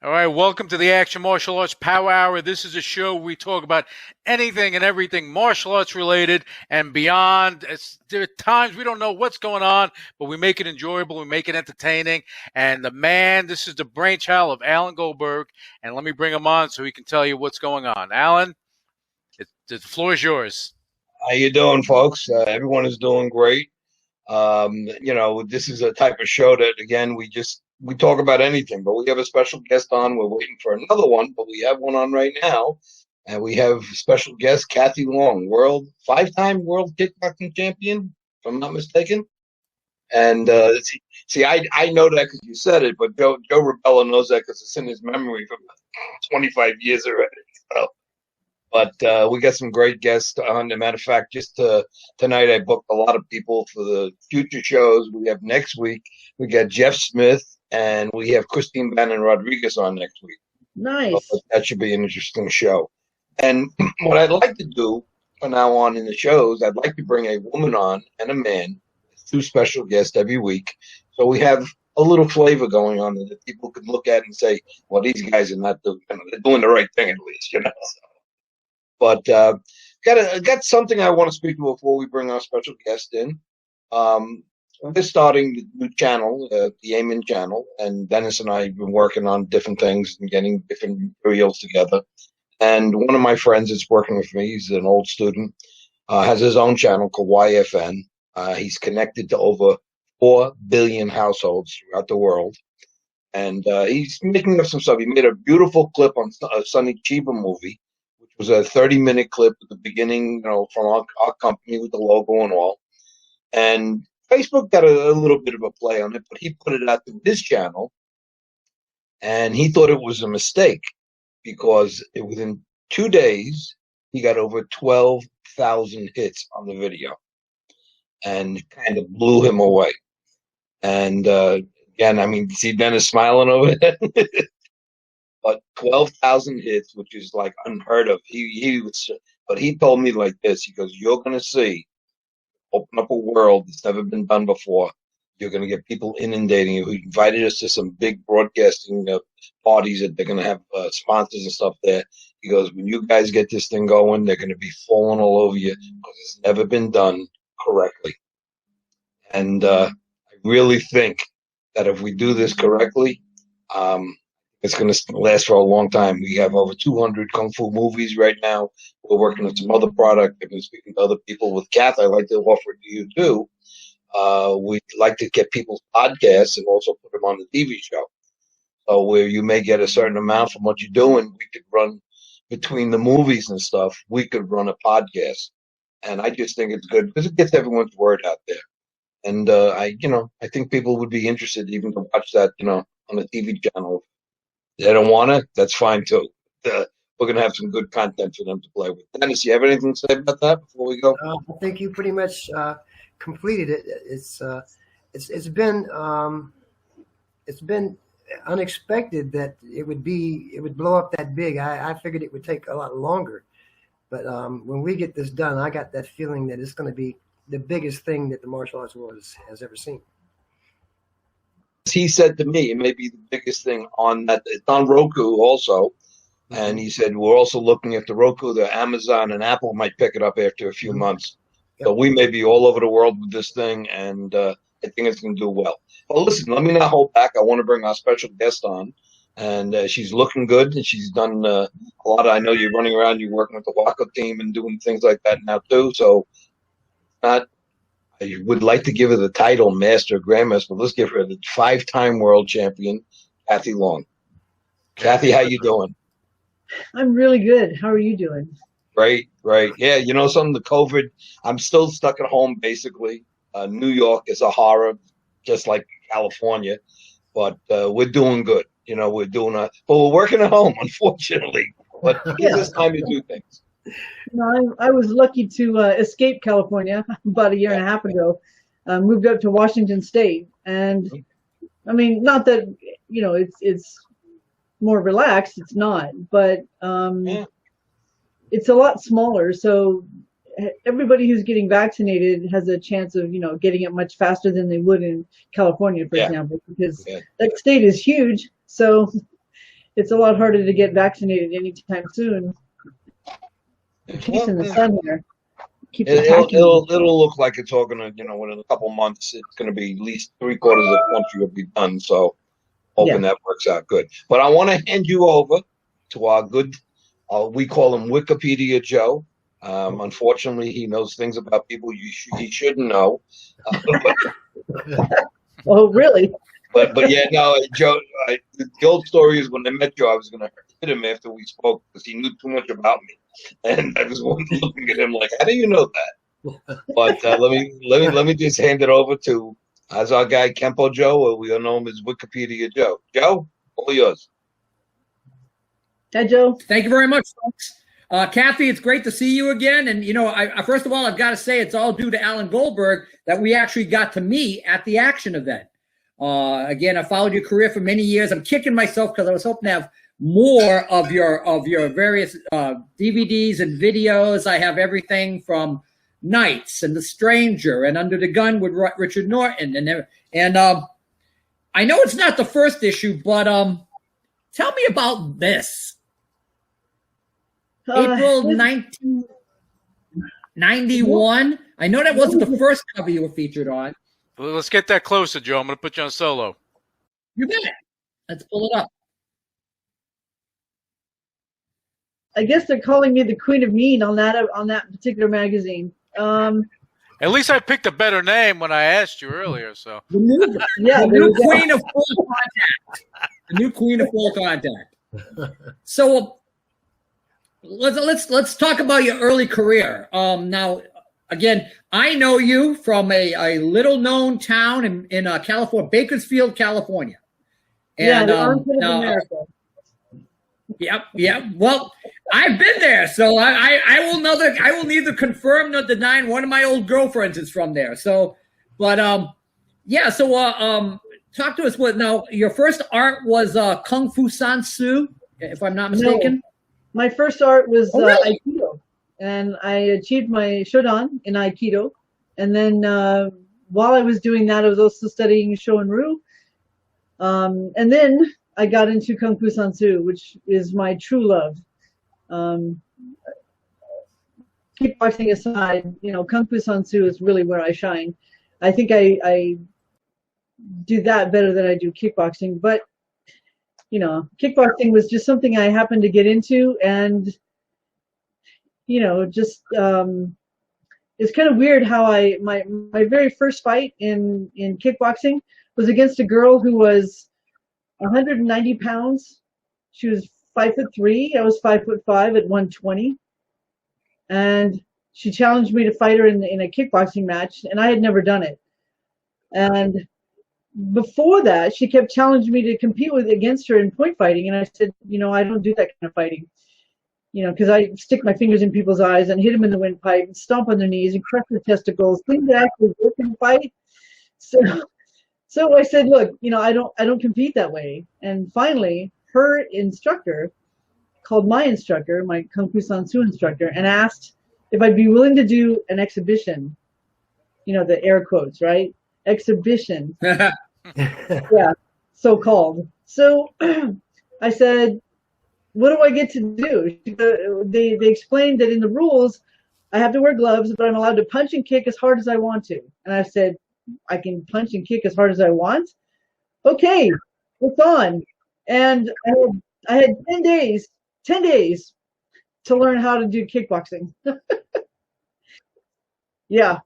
All right, welcome to the Action Martial Arts Power Hour. This is a show where we talk about anything and everything martial arts related and beyond. There are times we don't know what's going on, but we make it enjoyable, we make it entertaining. And this is the brainchild of Alan Goldberg. And let me bring him on so he can tell you what's going on. Alan, the floor is yours. How you doing, folks? Everyone is doing great. This is a type of show that, again, we talk about anything, but we have a special guest on. We're waiting for another one, but we have one on right now, and we have special guest Kathy Long, five-time world kickboxing champion, if I'm not mistaken. And I know that because you said it, but Joe Rubella knows that because it's in his memory from 25 years already. So. But we got some great guests on. As a matter of fact, tonight I booked a lot of people for the future shows. We have next week, we got Jeff Smith, and we have Christine Bannon Rodriguez on next week. Nice. So that should be an interesting show. And what I'd like to do from now on in the shows, I'd like to bring a woman on and a man, two special guests every week. So we have a little flavor going on that people could look at and say, well, these guys are not doing, they're doing the right thing at least, But got something I want to speak to before we bring our special guest in. We're starting the new channel, the Amen channel, and Dennis and I have been working on different things and getting different materials together. And one of my friends that's working with me, he's an old student, has his own channel called YFN. He's connected to over 4 billion households throughout the world. And he's making up some stuff. He made a beautiful clip on a Sonny Chiba movie. It was a 30-minute clip at the beginning, from our company with the logo and all. And Facebook got a little bit of a play on it, but he put it out to his channel, and he thought it was a mistake because within 2 days, he got over 12,000 hits on the video, and it kind of blew him away. And again, see Dennis smiling over there. But 12,000 hits, which is like unheard of. But he told me like this. He goes, "You're going to see, open up a world that's never been done before. You're going to get people inundating you." He invited us to some big broadcasting parties that they're going to have sponsors and stuff there. He goes, "When you guys get this thing going, they're going to be falling all over you because it's never been done correctly." And I really think that if we do this correctly, it's going to last for a long time. We have over 200 Kung Fu movies right now. We're working on some other product. I've been speaking to other people. With Kath, I'd like to offer it to you too. We'd like to get people's podcasts and also put them on the TV show. So where you may get a certain amount from what you're doing, we could run between the movies and stuff. We could run a podcast. And I just think it's good because it gets everyone's word out there. And I think people would be interested even to watch that, on the TV channel. They don't want it, that's fine too. We're going to have some good content for them to play with. Dennis, you have anything to say about that before we go? I think you pretty much completed it. It's been unexpected that it would blow up that big. I figured it would take a lot longer, but when we get this done, I got that feeling that it's going to be the biggest thing that the martial arts world has ever seen. He said to me, it may be the biggest thing on that. It's on Roku also. And he said, we're also looking at the Roku, the Amazon and Apple might pick it up after a few months. Yep. So we may be all over the world with this thing. And I think it's going to do well. Well, listen, let me not hold back. I want to bring our special guest on. And she's looking good. And she's done a lot I know you're running around, you're working with the Waco team and doing things like that now too. So I would like to give her the title Master Grandmaster, but let's give her the 5-time world champion, Kathy Long. Kathy, how you doing? I'm really good. How are you doing? Great. Yeah, something, the COVID, I'm still stuck at home, basically. New York is a horror, just like California, but we're doing good. But we're working at home, unfortunately. But it gives us time to do things. I was lucky to escape California about a year and a half ago. Moved up to Washington State, and not that it's more relaxed. It's not, but it's a lot smaller. So everybody who's getting vaccinated has a chance of getting it much faster than they would in California, for example, because that state is huge. So it's a lot harder to get vaccinated anytime soon. Peace in the sun there. Keep It'll look like it's all gonna, within a couple months, it's gonna be at least 3/4 of the country will be done. So hoping that works out good. But I want to hand you over to our good, we call him Wikipedia Joe. Unfortunately, he knows things about people he shouldn't know. Oh, really? But yeah, no, Joe. The old story is when I met Joe, I was gonna hit him after we spoke because he knew too much about me, and I was looking at him like, "How do you know that?" But let me just hand it over to as our guy Kempo Joe, or we all know him as Wikipedia Joe. Joe, all yours. Hi, Joe. Thank you very much, folks. Kathy, it's great to see you again. And, I first of all, I've got to say it's all due to Alan Goldberg that we actually got to meet at the Action event. Again, I followed your career for many years. I'm kicking myself because I was hoping to have more of your various DVDs and videos. I have everything from Knights and The Stranger and Under the Gun with Richard Norton. And I know it's not the first issue, but tell me about this. April 1991. I know that wasn't the first cover you were featured on. Well, let's get that closer, Joe. I'm going to put you on solo. You bet. Let's pull it up. I guess they're calling me the Queen of Mean on that particular magazine. At least I picked a better name when I asked you earlier. So the new Queen of Full Contact. The new Queen of Full Contact. So let's talk about your early career. Now, again, I know you from a little known town in California, Bakersfield, California. And, the armpit of America. Yep. Well, I've been there, so I will neither confirm nor deny. One of my old girlfriends is from there. So, but talk to us. Now, your first art was Kung Fu San Soo, if I'm not mistaken. No. My first art was really? Aikido, and I achieved my Shodan in Aikido. And then while I was doing that, I was also studying Shoin-ryu. And then I got into Kung Fu San Soo, which is my true love. Kickboxing aside, Kung Fu San Soo is really where I shine. I think I do that better than I do kickboxing, but kickboxing was just something I happened to get into, and just it's kind of weird how my very first fight in kickboxing was against a girl who was 190 pounds. She was 5'3". I was 5'5" at 120, and she challenged me to fight her in a kickboxing match, and I had never done it. And before that, she kept challenging me to compete against her in point fighting, and I said, I don't do that kind of fighting, because I stick my fingers in people's eyes and hit them in the windpipe and stomp on their knees and crush their testicles, things that actually work in a fight. So I said, look, I don't compete that way. And finally, her instructor called my instructor, my Kung Fu San Soo instructor, and asked if I'd be willing to do an exhibition. The air quotes, right? Exhibition. Yeah, so-called. So I said, what do I get to do? They explained that in the rules, I have to wear gloves, but I'm allowed to punch and kick as hard as I want to. And I said, I can punch and kick as hard as I want? Okay, it's on. And I had 10 days to learn how to do kickboxing. Yeah.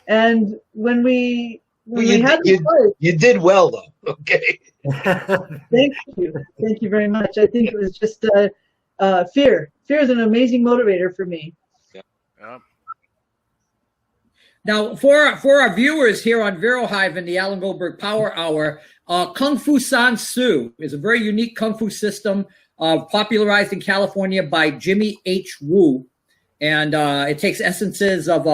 And when we had the fight, you did well though. Okay. Thank you very much. I think it was just fear. Fear is an amazing motivator for me. Yeah. Now, for our viewers here on Vero Hive and the Alan Goldberg Power Hour, Kung Fu San Soo is a very unique Kung Fu system popularized in California by Jimmy H. Wu. And it takes essences of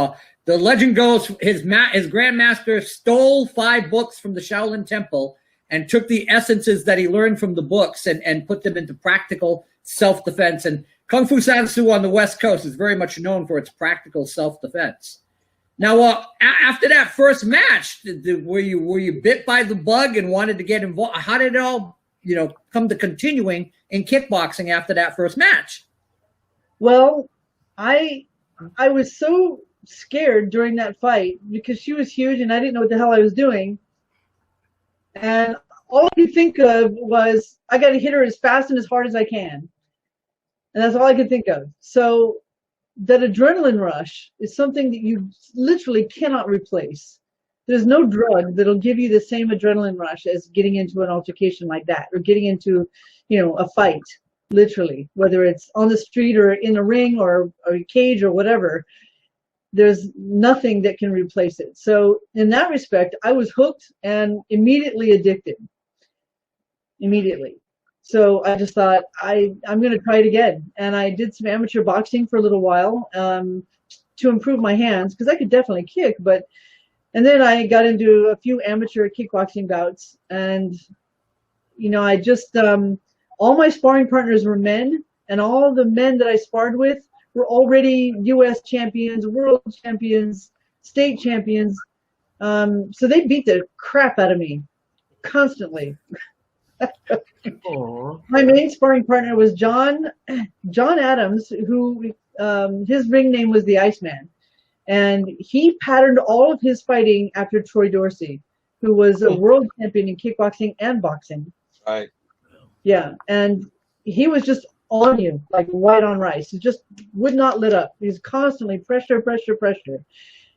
the legend goes his grandmaster stole 5 books from the Shaolin Temple and took the essences that he learned from the books and put them into practical self-defense. And Kung Fu San Soo on the West Coast is very much known for its practical self-defense. Now, after that first match, were you bit by the bug and wanted to get involved? How did it all come to continuing in kickboxing after that first match? Well, I was so scared during that fight because she was huge and I didn't know what the hell I was doing. And all I could think of was I got to hit her as fast and as hard as I can. And that's all I could think of. So that adrenaline rush is something that you literally cannot replace. There's no drug that'll give you the same adrenaline rush as getting into an altercation like that, or getting into, a fight, literally, whether it's on the street or in a ring or a cage or whatever. There's nothing that can replace it. So in that respect, I was hooked and immediately addicted. Immediately. So I just thought, I'm going to try it again. And I did some amateur boxing for a little while to improve my hands, because I could definitely kick. And then I got into a few amateur kickboxing bouts. And, I just, all my sparring partners were men. And all the men that I sparred with were already U.S. champions, world champions, state champions. So they beat the crap out of me constantly. My main sparring partner was John Adams, who his ring name was the Iceman, and he patterned all of his fighting after Troy Dorsey, who was a world champion in kickboxing and boxing. Right. Yeah, and he was just on you like white on rice. He just would not let up. He was constantly pressure.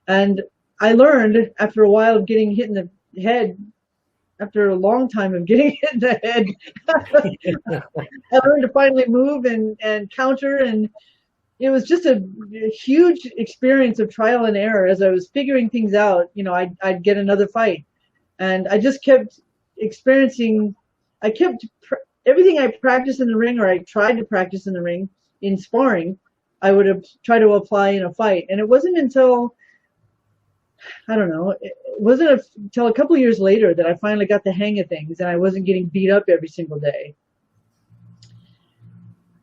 And I learned after a while of getting hit in the head. After a long time of getting hit in the head, I learned to finally move and counter, and it was just a huge experience of trial and error. As I was figuring things out, I'd get another fight, and I just kept experiencing. Everything I practiced in the ring, or I tried to practice in the ring in sparring, I would have tried to apply in a fight, and it wasn't until it wasn't until a couple of years later that I finally got the hang of things and I wasn't getting beat up every single day.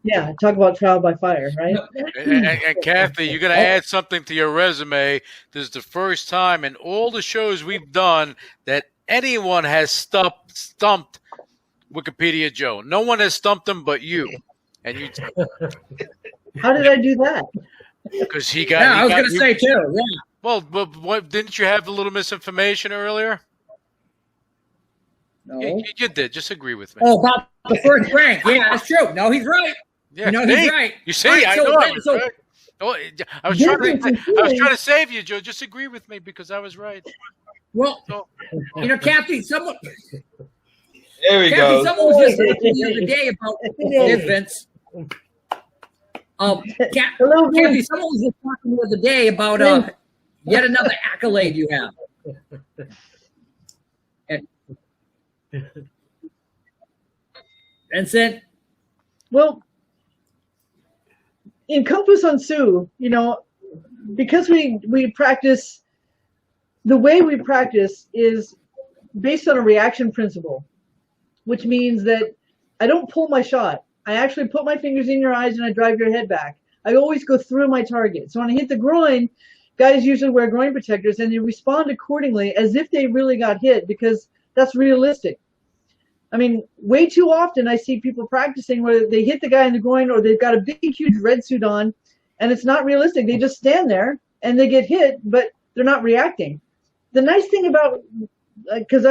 Yeah, talk about trial by fire, right? And Kathy, you're going to add something to your resume. This is the first time in all the shows we've done that anyone has stumped Wikipedia Joe. No one has stumped him but you. And you. How did I do that? Because he got. Yeah, I was going to say too. Yeah. Well, what, didn't you have a little misinformation earlier? No. You did. Just agree with me. Oh, about the first rank. Yeah, that's true. No, he's right. Yeah, he's right. You see, Right, I so- know I was so- right. Oh, I was trying to save you, Joe. Just agree with me because I was right. Well, So, Kathy, someone There we go. was just talking the other day about Vince. Hello, Kathy, Vince. someone was just talking the other day about yet another accolade you have. And Vincent? Well, in Kung Fu Sun Tzu, because we practice, the way we practice is based on a reaction principle, which means that I don't pull my shot. I actually put my fingers in your eyes and I drive your head back. I always go through my target. So when I hit the groin, guys usually wear groin protectors and they respond accordingly as if they really got hit, because that's realistic. I mean, way too often I see people practicing where they hit the guy in the groin, or they've got a big, huge red suit on, and it's not realistic. They just stand there and they get hit, but they're not reacting. The nice thing about, because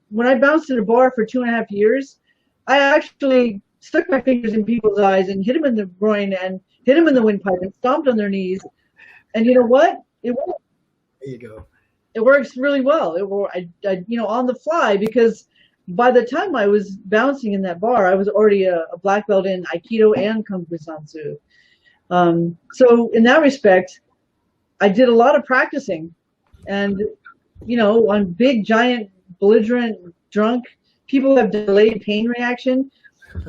when I bounced in a bar for 2.5 years, I actually stuck my fingers in people's eyes and hit them in the groin and hit them in the windpipe and stomped on their knees. And you know what? It works. There you go. It works really well. I on the fly, because by the time I was bouncing in that bar, I was already a black belt in Aikido and Kung Fu San Tzu. So in that respect, I did a lot of practicing, and on big, giant, belligerent, drunk people have delayed pain reaction.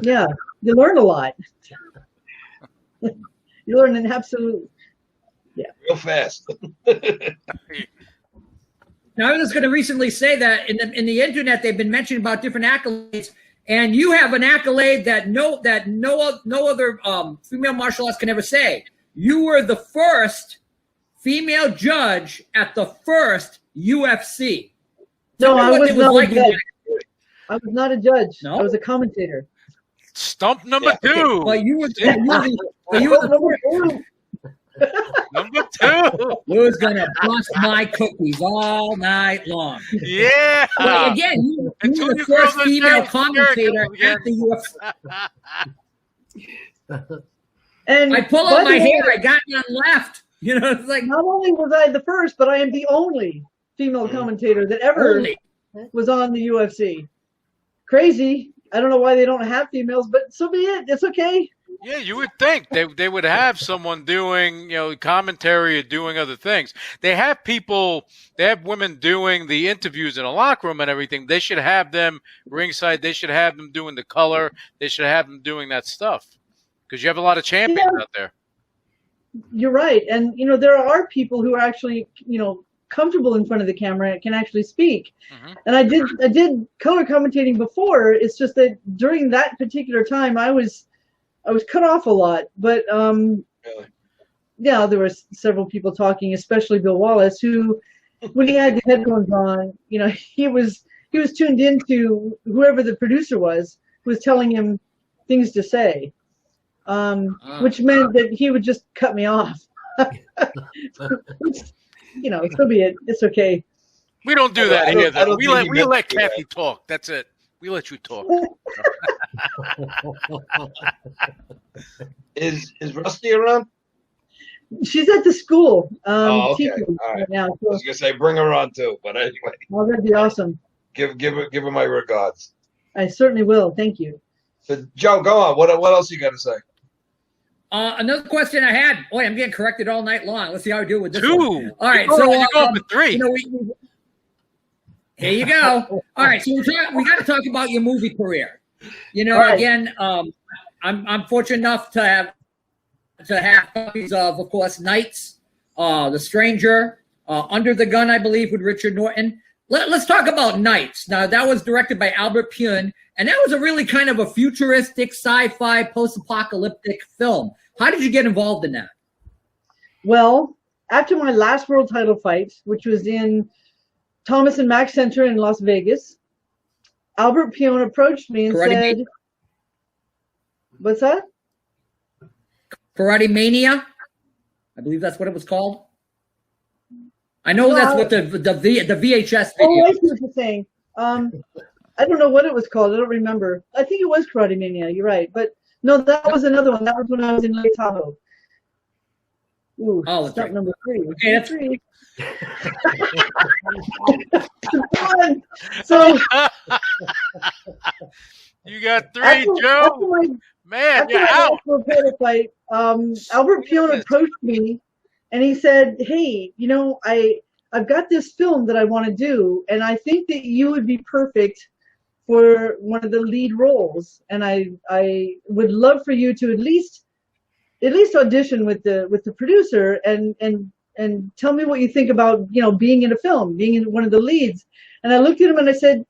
Yeah, you learn a lot. You learn an absolute. Yeah. Real fast. Now, I was going to recently say that in the internet they've been mentioning about different accolades, and you have an accolade that no other female martial arts can ever say. You were the first female judge at the first UFC. No, I was not like that. I was not a judge. No? I was a commentator. Stump number Yeah, okay. two. Well, you were the Number two. Lou's gonna bust my cookies all night long. Yeah. But again, you were Until the you grow first those female hairs, commentator again. at the UFC. And I pull by out my the way, hair. I got none left. You know, it's like not only was I the first, but I am the only female commentator that ever only. was on the UFC. Crazy. I don't know why they don't have females, but so be it. It's okay. Yeah, you would think they would have someone doing, commentary or doing other things. They have women doing the interviews in a locker room and everything. They should have them ringside. They should have them doing the color. They should have them doing that stuff because you have a lot of champions out there. You're right. And, there are people who are actually, comfortable in front of the camera and can actually speak. Mm-hmm. And I did color commentating before. It's just that during that particular time, I was cut off a lot. But, Really? yeah, there were several people talking, especially Bill Wallace, who, when he had the headphones on, he was tuned into whoever the producer was, who was telling him things to say. Which meant that he would just cut me off. Which, so be it. It's okay. We don't do that here, though. We let that. Kathy talk. That's it. We let you talk. Is Rusty around? She's at the school. Okay. Teaching All right. now. I was gonna say bring her on too, but anyway, Oh, that'd be awesome. give her my regards. I certainly will. Thank you. So, Joe, go on. What else you got to say? Another question I had. Boy, I'm getting corrected all night long. Let's see how I do with this Two. one. All right, You're so going for three. Here you go. All right, so we got to talk about your movie career. Right. Again, I'm fortunate enough to have copies of course, Knights, The Stranger, Under the Gun, I believe, with Richard Norton. Let's talk about Knights. Now, that was directed by Albert Pune, and that was a really kind of a futuristic, sci-fi, post-apocalyptic film. How did you get involved in that? Well, after my last world title fight, which was in Thomas and Mack Center in Las Vegas, Albert Pune approached me and said, "What's that?" Karate Mania? I believe that's what it was called. I know that's what the VHS video. Oh, I see what you're saying. I don't know what it was called. I don't remember. I think it was Karate Mania. You're right. But no, that was another one. That was when I was in Lake Tahoe. Ooh, that's step right. number 3. Okay, that's three. So You got three, after Joe. Man, after you're my out. last world title fight, Albert Pune approached me and he said, "Hey, I've got this film that I want to do, and I think that you would be perfect for one of the lead roles, and I would love for you to at least audition with the producer and tell me what you think about being in a film, being in one of the leads." And I looked at him and I said,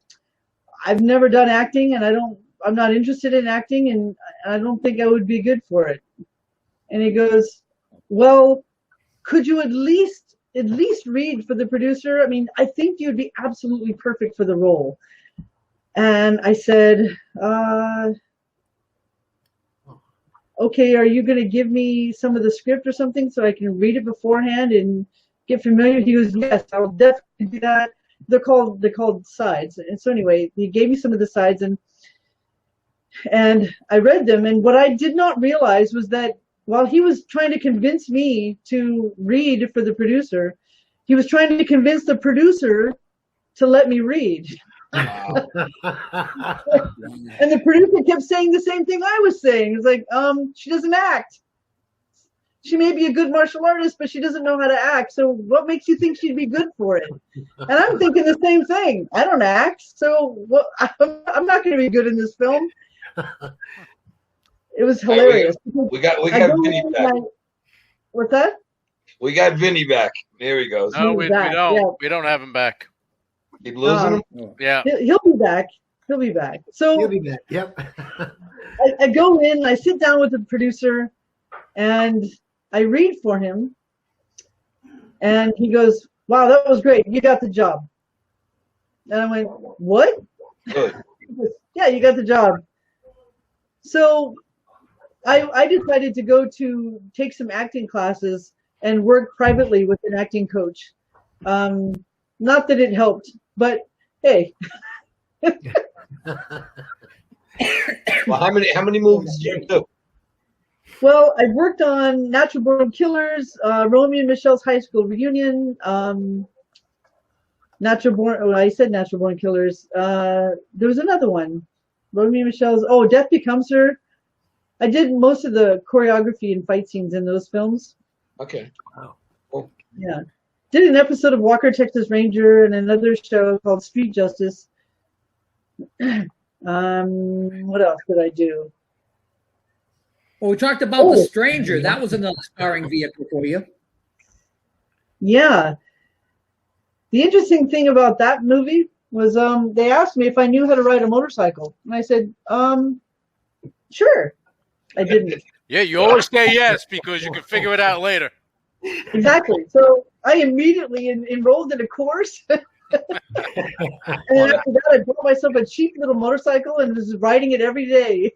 "I've never done acting, and I'm not interested in acting, and I don't think I would be good for it." And he goes, "Well, could you at least read for the producer? I mean, I think you'd be absolutely perfect for the role." And I said, "Okay, are you going to give me some of the script or something so I can read it beforehand and get familiar?" He goes, "Yes, I will definitely do that." They're called sides. And so anyway, he gave me some of the sides and I read them. And what I did not realize was that while he was trying to convince me to read for the producer, he was trying to convince the producer to let me read. And the producer kept saying the same thing I was saying. It's like, she doesn't act. She may be a good martial artist, but she doesn't know how to act. So what makes you think she'd be good for it? And I'm thinking the same thing. I don't act, so I'm not going to be good in this film. It was hilarious. We got Vinny back. What's that? We got Vinny back. There he goes. No, we back, don't. yeah. We don't have him back. Keep losing him. Yeah. He'll be back. He'll be back. So He'll be back. Yep. I go in, I sit down with the producer, and I read for him. And he goes, "Wow, that was great. You got the job." And I went, "What?" Good. Yeah, you got the job. So I decided to go to take some acting classes and work privately with an acting coach. Not that it helped, but hey. Well, how many movies did you do? Well, I've worked on Natural Born Killers, Romeo and Michelle's High School Reunion, Natural Born. Oh, I said Natural Born Killers. There was another one, Romeo and Michelle's. Oh, Death Becomes Her. I did most of the choreography and fight scenes in those films. Okay. Wow. Cool. Yeah, did an episode of Walker Texas Ranger and another show called Street Justice. What else did I do? Well, we talked about The Stranger. That was another starring vehicle for you. Yeah. The interesting thing about that movie was they asked me if I knew how to ride a motorcycle. And I said, sure. I didn't. Yeah, you always say yes because you can figure it out later. Exactly. So I immediately enrolled in a course. And after that, I bought myself a cheap little motorcycle and was riding it every day.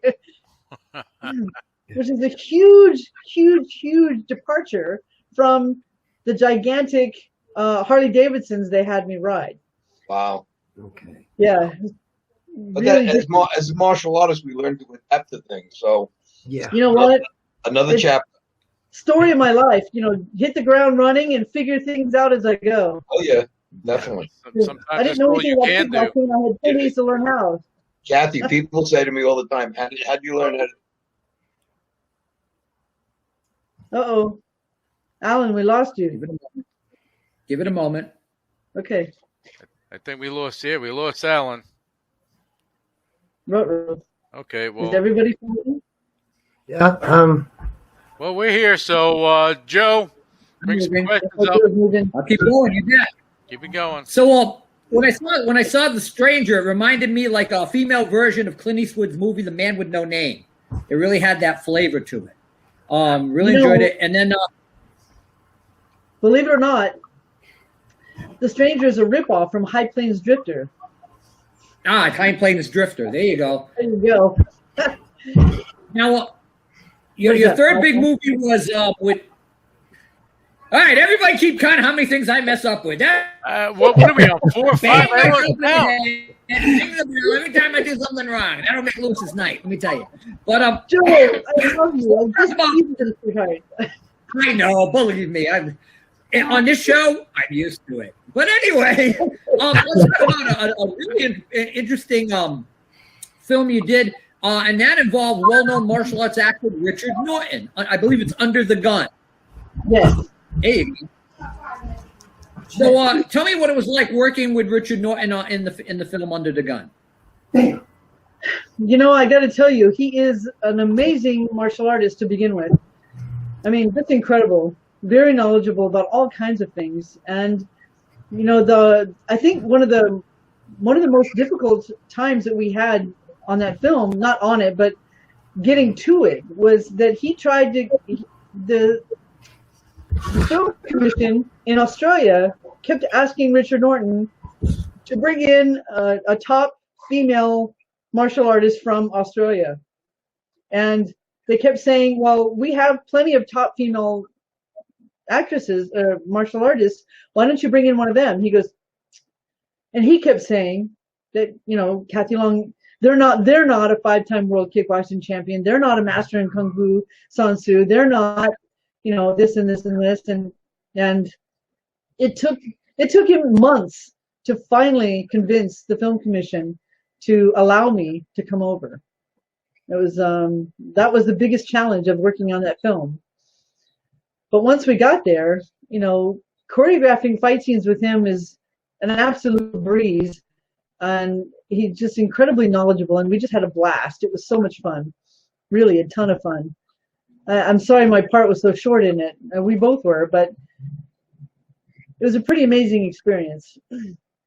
Which is a huge, huge, huge departure from the gigantic Harley Davidsons they had me ride. Wow. Okay. Yeah. But Really as a martial artist, we learn to adapt to things. So Yeah. you know what? another chapter. Story of my life. Hit the ground running and figure things out as I go. Oh yeah, definitely. Sometimes I didn't that's know all anything you about can do. kickboxing. I had 10 days to learn how. Kathy, people say to me all the time, how did you learn how to? Uh-oh. Alan, we lost you. Give it a moment. Okay. I think we lost Alan. Ruh-roh. Okay, Is well, everybody fine? Yeah. well, we're here. So, Joe, bring some questions up. I'll keep going. You bet. Keep it going. So when I saw The Stranger, it reminded me like a female version of Clint Eastwood's movie The Man with No Name. It really had that flavor to it. Really enjoyed it. And then Believe it or not, The Stranger is a ripoff from High Plains Drifter. High Plains Drifter. There you go. There you go. Now, your third big movie was with. All right, everybody, keep counting how many things I mess up with. What are we on? 4 or 5 hours now? Every time I do something wrong, that'll make Lewis's night. Let me tell you. But Joe, I love you. I just believe in sweetheart. I know, believe me. On this show, I'm used to it. But anyway, let's talk about a really interesting film you did, and that involved well-known martial arts actor Richard Norton. I believe it's Under the Gun. Yes. Hey. So tell me what it was like working with Richard Norton in the film Under the Gun. I got to tell you, he is an amazing martial artist to begin with. I mean, that's incredible. Very knowledgeable about all kinds of things. And I think one of the most difficult times that we had on that film, not on it, but getting to it, was that he tried to the film commission in Australia kept asking Richard Norton to bring in a top female martial artist from Australia. And they kept saying, well, we have plenty of top female actresses, martial artists. Why don't you bring in one of them? He goes, and he kept saying that, Kathy Long, they're not a 5-time world kickboxing champion. They're not a master in Kung Fu San Soo. They're not, this and this and this. And it took him months to finally convince the film commission to allow me to come over. It was that was the biggest challenge of working on that film. But once we got there, choreographing fight scenes with him is an absolute breeze, and he's just incredibly knowledgeable, and we just had a blast. It was so much fun, really a ton of fun. I'm sorry my part was so short in it. We both were, but it was a pretty amazing experience.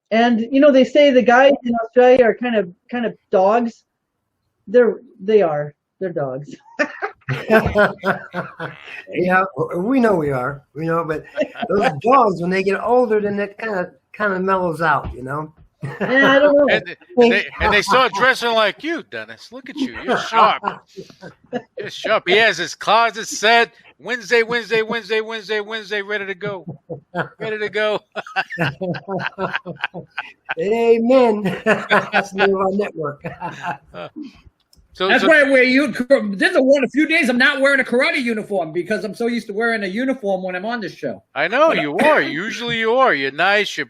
And they say the guys in Australia are kind of dogs. They're dogs. Yeah, we know we are. But those dogs, when they get older, then that kind of mellows out. Yeah, I don't know. And they start dressing like you, Dennis. Look at you. You're sharp. You're sharp. He has his closet set. Wednesday, ready to go. Ready to go. Amen. That's the name of our network. That's why I wear you. There's a few days I'm not wearing a karate uniform because I'm so used to wearing a uniform when I'm on this show. I know you are. Usually you are. You're nice. You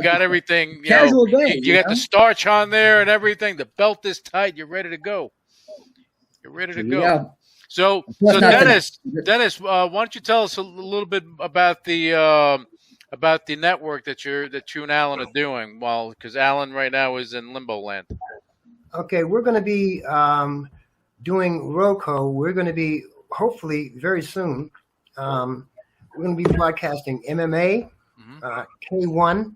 got everything. Casual day. You got the starch on there and everything. The belt is tight. You're ready to go. You're ready to go. Yeah. So Dennis, why don't you tell us a little bit about the network that you and Alan are doing? Well, because Alan right now is in limbo land. Okay, we're going to be doing ROCO. We're going to be, hopefully, very soon, we're going to be broadcasting MMA, K1,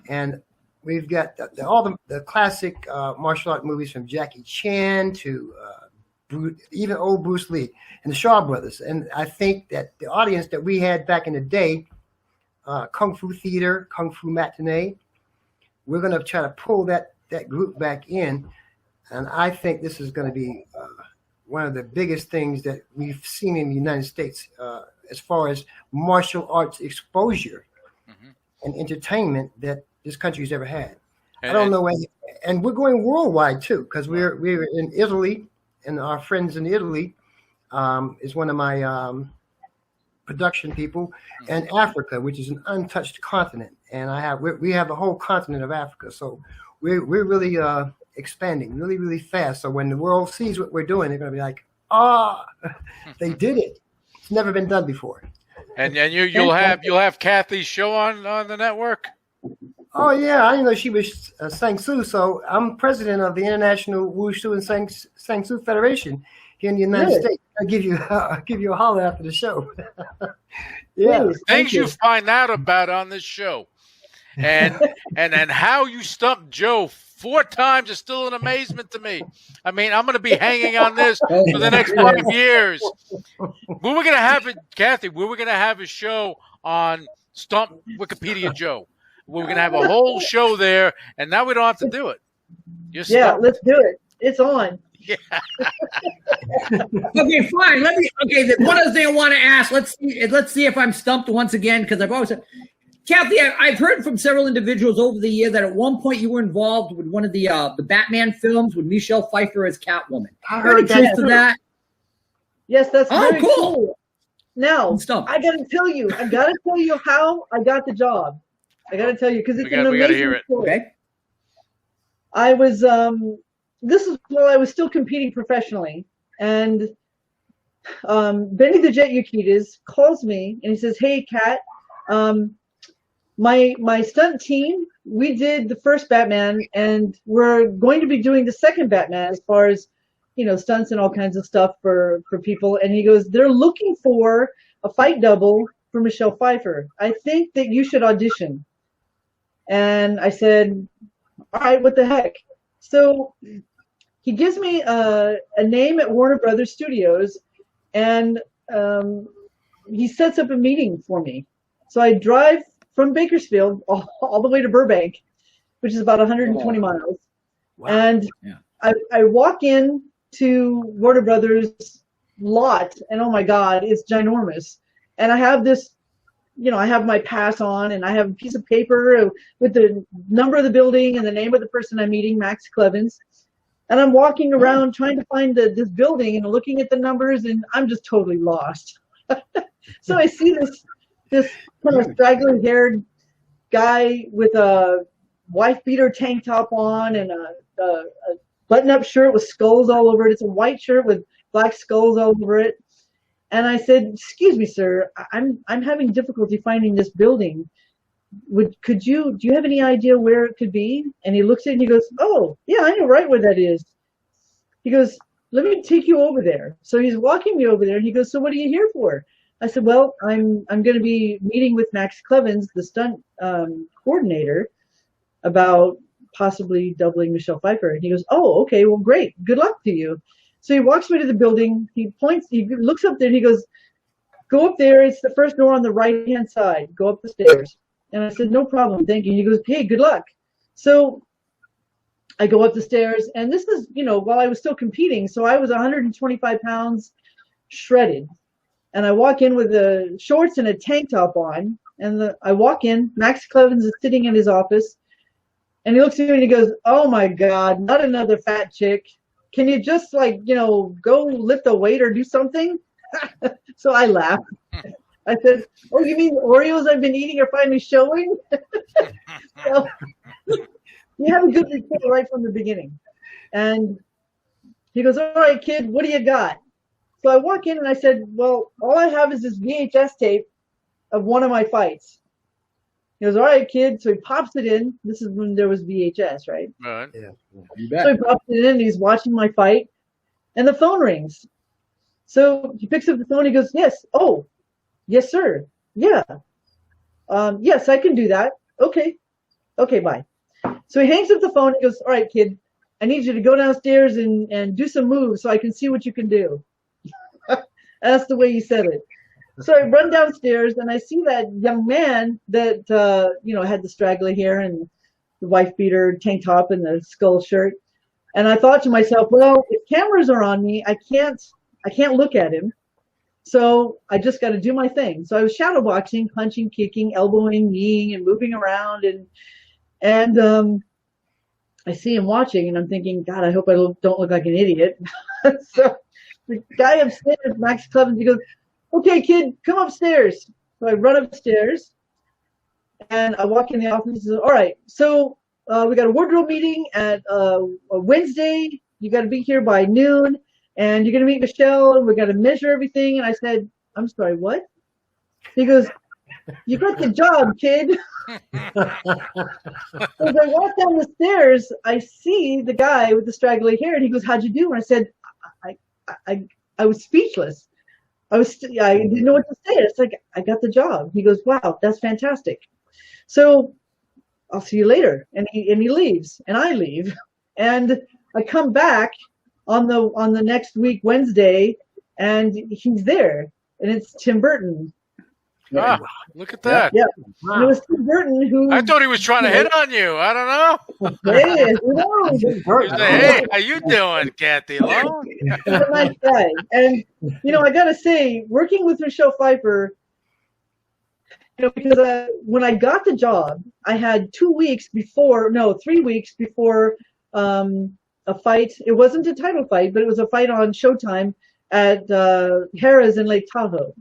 and we've got all the classic martial art movies from Jackie Chan to even old Bruce Lee and the Shaw Brothers. And I think that the audience that we had back in the day, Kung Fu Theater, Kung Fu Matinee, we're going to try to pull that group back in. And I think this is going to be one of the biggest things that we've seen in the United States as far as martial arts exposure and entertainment that this country's ever had. I don't know, and we're going worldwide too, because we're in Italy, and our friends in Italy is one of my production people, and Africa, which is an untouched continent, and we have the whole continent of Africa, so we're really expanding really, really fast. So when the world sees what we're doing, they're going to be like, they did it. It's never been done before. And you'll have Kathy's show on the network. Oh yeah, I didn't know she was Sang Soo. So I'm president of the International Wushu and Sang Soo Federation here in the United States. I'll give you a holler after the show. Yeah, things you find out about on this show, and how you stumped Joe 4 times is still an amazement to me. I mean, I'm going to be hanging on this for the next 5 years. We were going to have it, Kathy. We were going to have a show on Stump Wikipedia Joe. We were going to have a whole show there, and now we don't have to do it. Yeah, let's do it. It's on. Yeah. Okay, fine. One other thing I want to ask. Let's see if I'm stumped once again, because I've always said, Kathy, I've heard from several individuals over the year that at one point you were involved with one of the Batman films with Michelle Pfeiffer as Catwoman. I heard that. Yes, that's very cool. cool. Now, I got to tell you how I got the job. I got to tell you, because it's an amazing hear it. story. Okay. I was, this is while I was still competing professionally, and Benny the Jet Yukitas calls me and he says, "Hey, Kat, my stunt team, we did the first Batman, and we're going to be doing the second Batman as far as, stunts and all kinds of stuff for people." And he goes, "They're looking for a fight double for Michelle Pfeiffer. I think that you should audition." And I said, "All right, what the heck?" So he gives me a name at Warner Brothers Studios, and he sets up a meeting for me. So I drive from Bakersfield all the way to Burbank, which is about 120 miles. Wow. And I walk in to Warner Brothers lot, and oh my God, it's ginormous. And I have this, I have my pass on, and I have a piece of paper with the number of the building and the name of the person I'm meeting, Max Clevens. And I'm walking around trying to find this building and looking at the numbers, and I'm just totally lost. So I see this kind of straggly-haired guy with a wife beater tank top on and a button-up shirt with skulls all over it. It's a white shirt with black skulls all over it. And I said, "Excuse me, sir, I'm having difficulty finding this building. Do you have any idea where it could be?" And he looks at it and he goes, "Oh, yeah, I know right where that is." He goes, "Let me take you over there." So he's walking me over there, and he goes, "So what are you here for?" I said, "Well, I'm going to be meeting with Max Clevens, the stunt coordinator, about possibly doubling Michelle Pfeiffer." And he goes, "Oh, okay, well, great. Good luck to you." So he walks me to the building. He looks up there, and he goes, "Go up there. It's the first door on the right-hand side. Go up the stairs." And I said, "No problem, thank you." And he goes, "Hey, good luck." So I go up the stairs, and this is, while I was still competing. So I was 125 pounds shredded. And I walk in with the shorts and a tank top on. And I walk in, Max Clevens is sitting in his office. And he looks at me and he goes, "Oh my God, not another fat chick. Can you just go lift a weight or do something?" So I laughed. I said, "Oh, you mean the Oreos I've been eating are finally showing?" So we have a good rapport right from the beginning. And he goes, "All right, kid, what do you got?" So I walk in and I said, "Well, all I have is this VHS tape of one of my fights." He goes, "All right, kid." So he pops it in. This is when there was VHS, right? Right. Yeah. You bet. So he pops it in and he's watching my fight. And the phone rings. So he picks up the phone. He goes, "Yes. Oh, yes, sir. Yeah. Yes, I can do that. Okay. Okay, bye." So he hangs up the phone. He goes, "All right, kid, I need you to go downstairs and do some moves so I can see what you can do." That's the way he said it. So I run downstairs and I see that young man that, had the straggly hair and the wife beater tank top and the skull shirt. And I thought to myself, well, if cameras are on me, I can't look at him. So I just got to do my thing. So I was shadow boxing, punching, kicking, elbowing, kneeing, and moving around. And I see him watching, and I'm thinking, God, I hope I don't look like an idiot. So the guy upstairs, Max Clevens, he goes, "Okay, kid, come upstairs." So I run upstairs, and I walk in the office. He says, "All right, so we got a wardrobe meeting at a Wednesday. You got to be here by noon, and you're going to meet Michelle, and we're going to measure everything." And I said, "I'm sorry, what?" He goes, "You got the job, kid." As I walk down the stairs, I see the guy with the straggly hair, and he goes, "How'd you do?" And I said, I was speechless. I didn't know what to say. It's like, "I got the job." He goes, "Wow, that's fantastic. So I'll see you later." And he leaves, and I leave, and I come back on the next week, Wednesday, and he's there, and it's Tim Burton. Ah, look at that. Yeah. And it was Tim Burton who. I thought he was trying to hit on you. I don't know. Hey, who knows? He was like, "Hey, how you doing, Kathy Long?" He's a nice guy. And, I got to say, working with Michelle Pfeiffer, because when I got the job, I had 3 weeks before a fight. It wasn't a title fight, but it was a fight on Showtime at Harrah's in Lake Tahoe.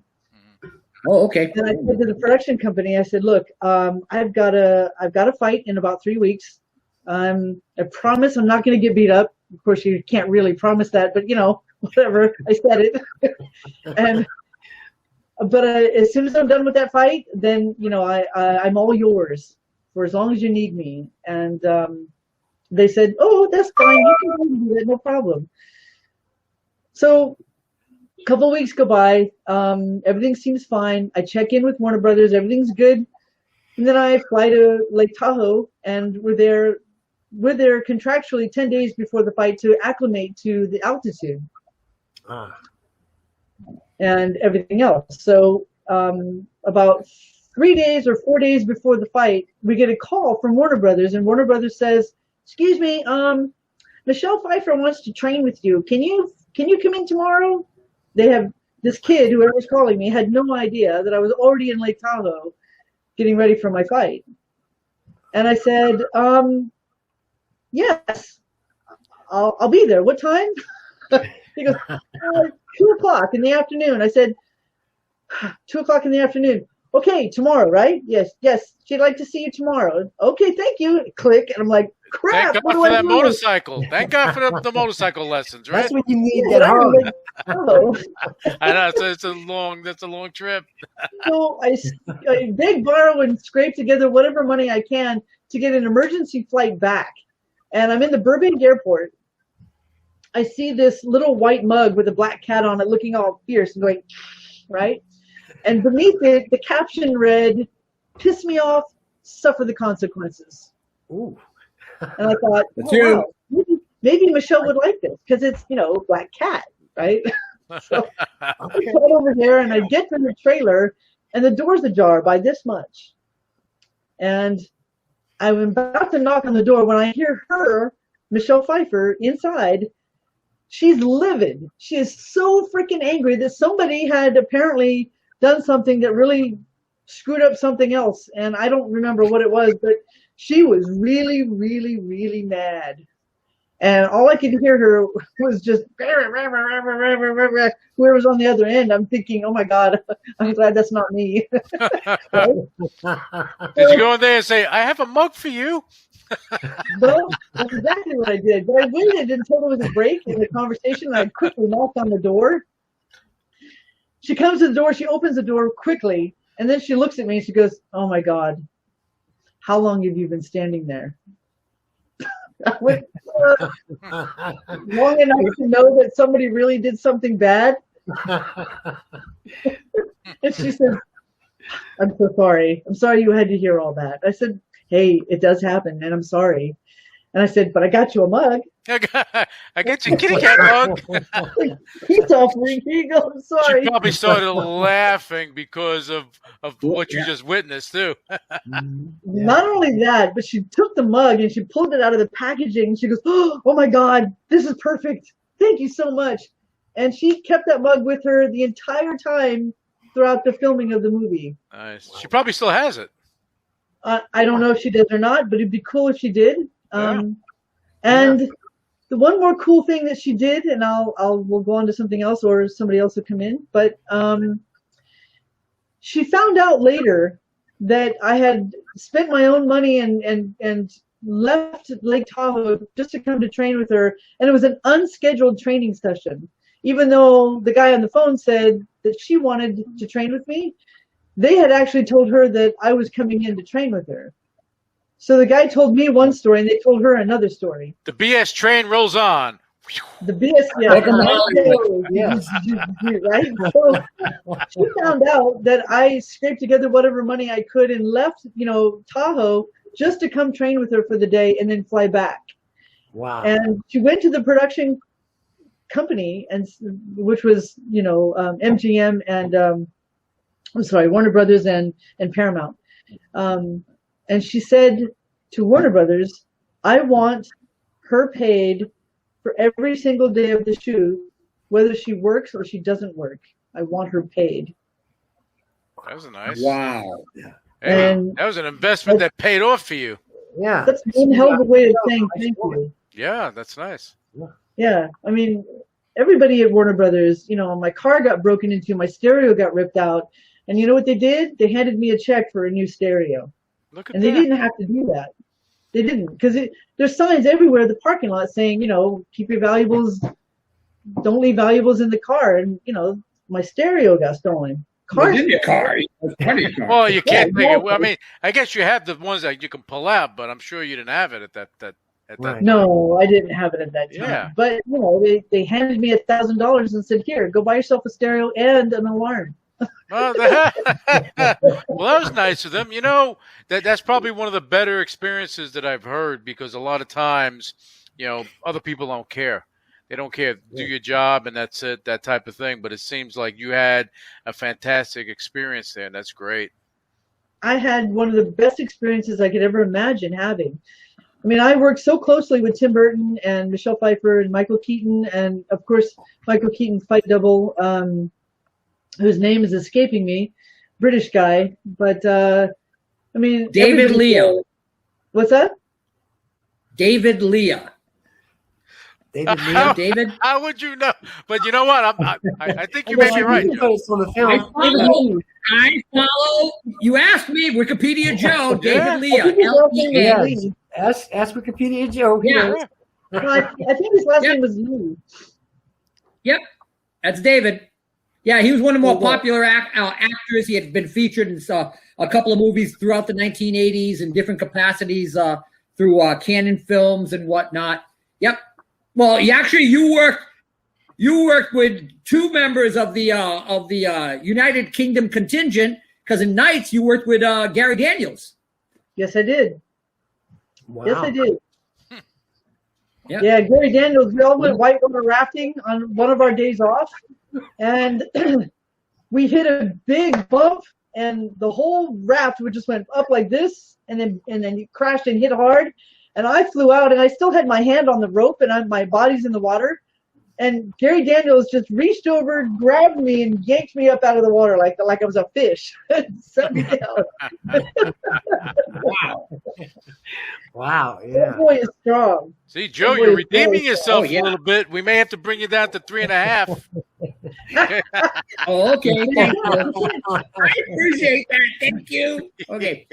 Oh, okay. And I said to the production company, I said, "Look, I've got a fight in about 3 weeks. I promise I'm not going to get beat up." Of course, you can't really promise that, but whatever. I said it. But as soon as I'm done with that fight, then I'm all yours for as long as you need me. And they said, "Oh, that's fine. You can do that, no problem." So a couple of weeks go by. Everything seems fine. I check in with Warner Brothers. Everything's good. And then I fly to Lake Tahoe, and we're there contractually 10 days before the fight to acclimate to the altitude and everything else. So about 3 days or 4 days before the fight, we get a call from Warner Brothers, and Warner Brothers says, "Excuse me, Michelle Pfeiffer wants to train with you. Can you come in tomorrow?" They have this kid, whoever's calling me, had no idea that I was already in Lake Tahoe getting ready for my fight. And I said, "Yes, I'll be there. What time?" He goes, 2:00 in the afternoon. I said, 2:00 in the afternoon. "Okay, tomorrow, right?" Yes, she'd like to see you tomorrow." "Okay, thank you." Click. And I'm like, crap. Thank God for that motorcycle. Thank God for the motorcycle lessons, right? That's when you need that hard. I know it's a long trip. So I beg, borrow, and scrape together whatever money I can to get an emergency flight back. And I'm in the Burbank airport. I see this little white mug with a black cat on it looking all fierce and going, right? And beneath it, the caption read, "Piss me off, suffer the consequences." Ooh. And I thought, wow, maybe Michelle would like this because it's, black cat, right? So I go over there and I get to the trailer and the door's ajar by this much. And I'm about to knock on the door when I hear her, Michelle Pfeiffer, inside. She's livid. She is so freaking angry that somebody had apparently done something that really screwed up something else. And I don't remember what it was, but she was really, really, really mad. And all I could hear her was just whoever's on the other end. I'm thinking, oh my God, I'm glad that's not me. Did you go in there and say, I have a mug for you? Well, that's exactly what I did. But I waited until there was a break in the conversation, and I quickly knocked on the door. She comes to the door, she opens the door quickly, and then she looks at me and she goes, oh my God, how long have you been standing there? I went, long enough to know that somebody really did something bad. And she said, I'm so sorry. I'm sorry you had to hear all that. I said, hey, it does happen, and I'm sorry. And I said, but I got you a mug. I get you a kitty cat mug. He's offering. Here you go. I'm sorry. She probably started laughing because of what you just witnessed, too. Not only that, but she took the mug and she pulled it out of the packaging. And she goes, oh my God, this is perfect. Thank you so much. And she kept that mug with her the entire time throughout the filming of the movie. Nice. She probably still has it. I don't know if she does or not, but it'd be cool if she did. Yeah. And the one more cool thing that she did, and we'll go on to something else, or somebody else will come in. But she found out later that I had spent my own money and left Lake Tahoe just to come to train with her, and it was an unscheduled training session. Even though the guy on the phone said that she wanted to train with me, they had actually told her that I was coming in to train with her. So the guy told me one story, and they told her another story. The BS train rolls on. The BS, yeah. Yes. Right? So she found out that I scraped together whatever money I could and left, Tahoe just to come train with her for the day and then fly back. Wow. And she went to the production company, which was, MGM and Warner Brothers and Paramount. And she said to Warner Brothers, I want her paid for every single day of the shoot, whether she works or she doesn't work. I want her paid. That was nice. Wow. Yeah. Hey, And that was an investment that paid off for you. Yeah. that's one hell of a way of saying thank you. Yeah, that's nice. Yeah. I mean, everybody at Warner Brothers, my car got broken into, my stereo got ripped out. And you know what they did? They handed me a check for a new stereo. Look at And that. they didn't have to do that. They didn't, because there's signs everywhere in the parking lot saying, keep your valuables, don't leave valuables in the car. And, my stereo got stolen. It's in your car. It's part of your car. Well, you can't Yeah, think. I mean, I guess you have the ones that you can pull out, but I'm sure you didn't have it at that. Right. No, I didn't have it at that time. Yeah. But, they handed me $1,000 and said, here, go buy yourself a stereo and an alarm. Well, that was nice of them. That's probably one of the better experiences that I've heard, because a lot of times, other people don't care. They don't care. Do your job and that's it, that type of thing. But it seems like you had a fantastic experience there, and that's great. I had one of the best experiences I could ever imagine having. I mean, I worked so closely with Tim Burton and Michelle Pfeiffer and Michael Keaton, and of course, Michael Keaton's fight double, whose name is escaping me, British guy. But, David Leah. What's that? David Leah. David How- David? How would you know? But you know what? I think you may be right. Joe. It's on the I film. follow. You asked me, Wikipedia Joe, Yeah. David Leah. I think his last name was L-E-A. Lee. Ask Wikipedia Joe. Yeah. No, I think his last name was Lee. Yep, that's David. Yeah, he was one of the more Oh, wow. popular actors. He had been featured in a couple of movies throughout the 1980s in different capacities through Canon Films and whatnot. Yep. Well, you worked with two members of the United Kingdom contingent, because in Knights you worked with Gary Daniels. Yes, I did. Wow. Yes, I did. Yeah. Yeah, Gary Daniels, we all went whitewater rafting on one of our days off, and we hit a big bump and the whole raft would just went up like this, and then he crashed and hit hard, and I flew out, and I still had my hand on the rope, and my body's in the water, and Gary Daniels just reached over, grabbed me, and yanked me up out of the water like I was a fish. Set me down. Wow. Wow. Yeah. That boy is strong. See, Joe, That boy you're is redeeming very yourself strong. a little bit. We may have to bring you down to 3.5. Oh, okay. Thank you. I appreciate that. Thank you. Okay.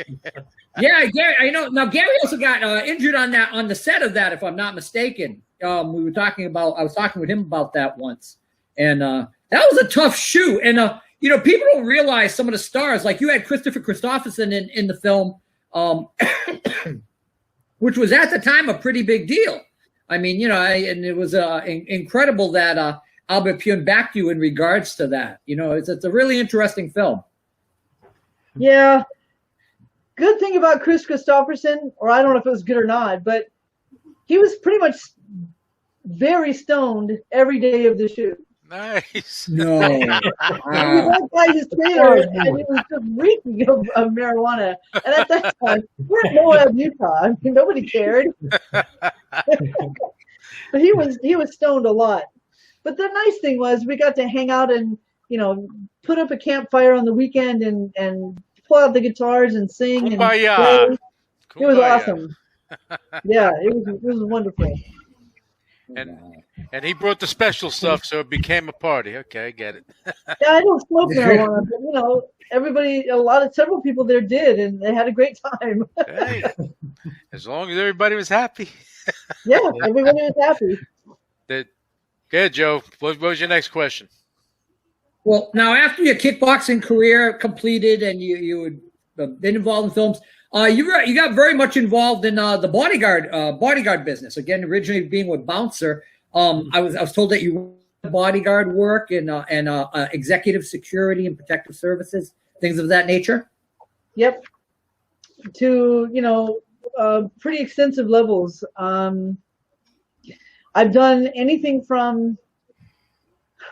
Yeah, Gary. I know. Now, Gary also got injured on the set of that, if I'm not mistaken. I was talking with him about that once, and that was a tough shoot. And people don't realize some of the stars, like you had Christopher Christopherson in the film, which was at the time a pretty big deal. I mean, and it was incredible that Albert Pune backed you in regards to that. It's a really interesting film. Yeah. Good thing about Chris Christopherson, or I don't know if it was good or not, but he was pretty much very stoned every day of the shoot. Nice. No. He walked by his trailer and it was just reeking of marijuana. And at that time, we're in Moab, Utah. I mean, nobody cared. But he was stoned a lot. But the nice thing was we got to hang out and put up a campfire on the weekend and pull out the guitars and sing. Kumbaya. And play. It was awesome. Yeah, it was wonderful. And he brought the special stuff, so it became a party. Okay, I get it. Yeah, I don't smoke marijuana, but several people there did, and they had a great time. Hey, as long as everybody was happy. Yeah, everybody was happy. Good, Joe. What was your next question? Well, now after your kickboxing career completed and you had been involved in films, you got very much involved in the bodyguard business. Again, originally being with Bouncer. I was told that you bodyguard work and executive security and protective services, things of that nature. Yep. To pretty extensive levels. I've done anything from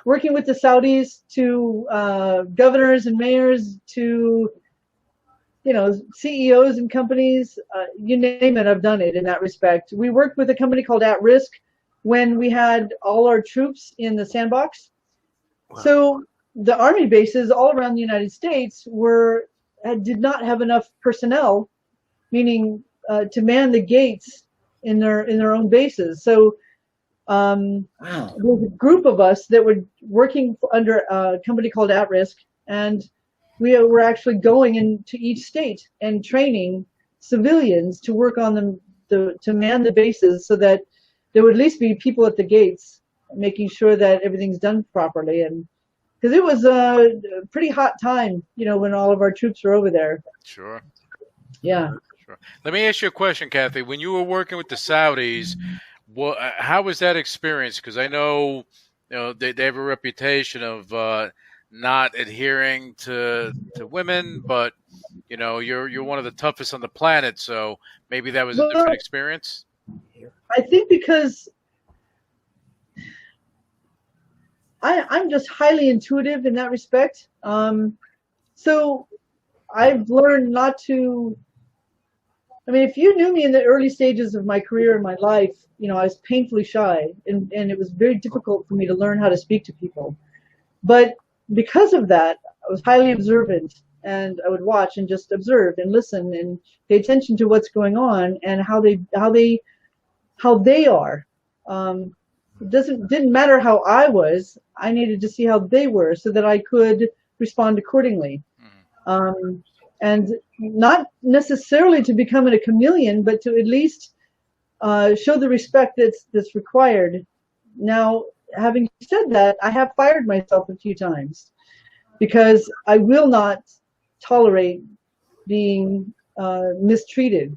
working with the Saudis to governors and mayors to CEOs and companies, you name it, I've done it in that respect. We worked with a company called At Risk when we had all our troops in the sandbox. Wow. So the Army bases all around the United States did not have enough personnel, meaning to man the gates in their own bases. So there was a group of us that were working under a company called At Risk, and we were actually going into each state and training civilians to work on them to man the bases so that there would at least be people at the gates making sure that everything's done properly. And because it was a pretty hot time, when all of our troops were over there. Sure. Yeah. Sure. Let me ask you a question, Kathy. When you were working with the Saudis, how was that experience? Because I know, they have a reputation of not adhering to women, but you're one of the toughest on the planet, so maybe that was a different experience. I think because I'm just highly intuitive in that respect. So I've learned not to. I mean, if you knew me in the early stages of my career and my life, I was painfully shy, and it was very difficult for me to learn how to speak to people. But because of that, I was highly observant, and I would watch and just observe and listen and pay attention to what's going on and how they are. It didn't matter how I was. I needed to see how they were so that I could respond accordingly. And not necessarily to become a chameleon, but to at least show the respect that's required. Now, having said that, I have fired myself a few times because I will not tolerate being mistreated,